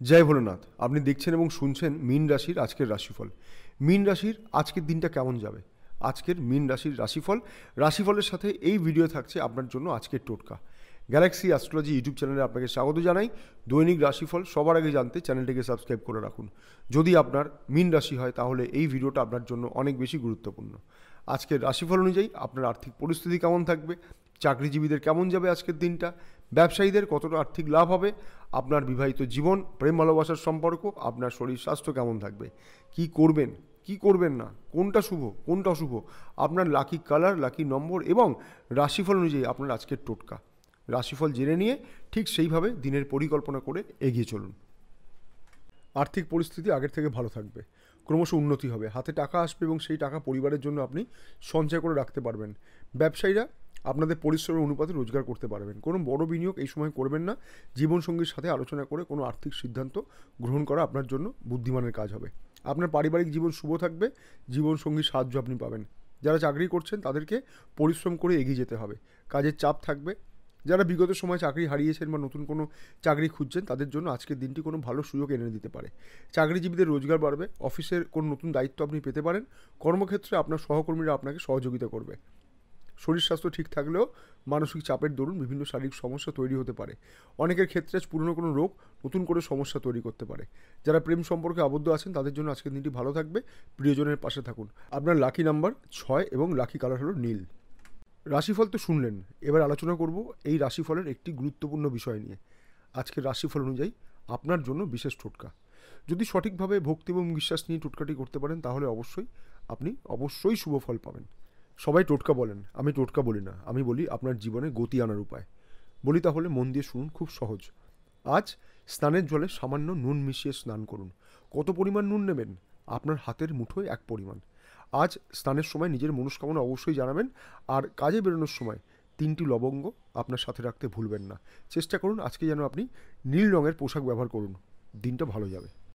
জয় ভোলেনাথ। আপনি দেখছেন এবং শুনছেন মীন রাশির আজকের রাশিফল। মীন রাশির আজকের দিনটা কেমন যাবে, আজকের মীন রাশির রাশিফলের সাথে এই ভিডিও থাকছে আপনার জন্য আজকের টোটকা। গ্যালাক্সি অ্যাস্ট্রোলজি ইউটিউব চ্যানেলে আপনাকে স্বাগত জানাই। দৈনিক রাশিফল সবার আগে জানতে চ্যানেলটিকে সাবস্ক্রাইব করে রাখুন। যদি আপনার মীন রাশি হয় তাহলে এই ভিডিওটা আপনার জন্য অনেক বেশি গুরুত্বপূর্ণ। আজকের রাশিফল অনুযায়ী আপনার আর্থিক পরিস্থিতি কেমন থাকবে, চাকরিজীবীদের কেমন যাবে আজকের দিনটা, ব্যবসায়ীদের কতটা আর্থিক লাভ হবে, আপনার বিবাহিত জীবন, প্রেম ভালোবাসার সম্পর্ক, আপনার শরীর স্বাস্থ্য কেমন থাকবে, কি করবেন কি করবেন না, কোনটা শুভ কোনটা অশুভ, আপনার লাকি কালার, লাকি নম্বর এবং রাশিফল অনুযায়ী আপনার আজকের টোটকা। রাশিফল জেনে নিয়ে ঠিক সেইভাবে দিনের পরিকল্পনা করে এগিয়ে চলুন। আর্থিক পরিস্থিতি আগের থেকে ভালো থাকবে, ক্রমশ উন্নতি হবে, হাতে টাকা আসবে এবং সেই টাকা পরিবারের জন্য আপনি সঞ্চয় করে রাখতে পারবেন। ব্যবসায়ীরা আপনাদের পরিশ্রমের অনুপাতে রোজগার করতে পারবেন। কোনো বড় বিনিয়োগ এই সময় করবেন না। জীবনসঙ্গীর সাথে আলোচনা করে কোনো আর্থিক সিদ্ধান্ত গ্রহণ করা আপনার জন্য বুদ্ধিমানের কাজ হবে। আপনার পারিবারিক জীবন শুভ থাকবে, জীবনসঙ্গীর সাহায্য আপনি পাবেন। যারা চাকরি করছেন তাদেরকে পরিশ্রম করে এগিয়ে যেতে হবে, কাজের চাপ থাকবে। যারা বিগত সময় চাকরি হারিয়েছেন বা নতুন কোনো চাকরি খুঁজছেন তাদের জন্য আজকের দিনটি কোনো ভালো সুযোগ এনে দিতে পারে। চাকরিজীবীদের রোজগার বাড়বে, অফিসের কোনো নতুন দায়িত্ব আপনি পেতে পারেন। কর্মক্ষেত্রে আপনার সহকর্মীরা আপনাকে সহযোগিতা করবে। শরীর স্বাস্থ্য ঠিক থাকলেও মানসিক চাপের দরুন বিভিন্ন শারীরিক সমস্যা তৈরি হতে পারে। অনেকের ক্ষেত্রে পুরনো কোনো রোগ নতুন করে সমস্যা তৈরি করতে পারে। যারা প্রেম সম্পর্কে আবদ্ধ আছেন তাদের জন্য আজকের দিনটি ভালো থাকবে। প্রিয়জনের পাশে থাকুন। আপনার লাকি নাম্বার 6 এবং লাকি কালার হলো নীল। রাশিফল তো শুনলেন, এবার আলোচনা করব এই রাশিফলের একটি গুরুত্বপূর্ণ বিষয় নিয়ে। আজকের রাশিফল অনুযায়ী আপনার জন্য বিশেষ টোটকা। যদি সঠিকভাবে ভক্তি এবং বিশ্বাস নিয়ে টোটকাটি করতে পারেন তাহলে আপনি অবশ্যই শুভ ফল পাবেন। সবাই টোটকা বলেন, আমি টোটকা বলি না, আমি বলি আপনার জীবনে গতি আনার উপায়। বলি তাহলে মন দিয়ে শুনুন, খুব সহজ। আজ স্নানের জলে সামান্য নুন মিশিয়ে স্নান করুন। কত পরিমাণ নুন নেবেন? আপনার হাতের মুঠোয় এক পরিমাণ। আজ স্নানের সময় নিজের মনস্কামনা অবশ্যই জানাবেন। আর কাজে বেরোনোর সময় 3টি লবঙ্গ আপনার সাথে রাখতে ভুলবেন না। চেষ্টা করুন আজকে যেন আপনি নীল রঙের পোশাক ব্যবহার করুন, দিনটা ভালো যাবে।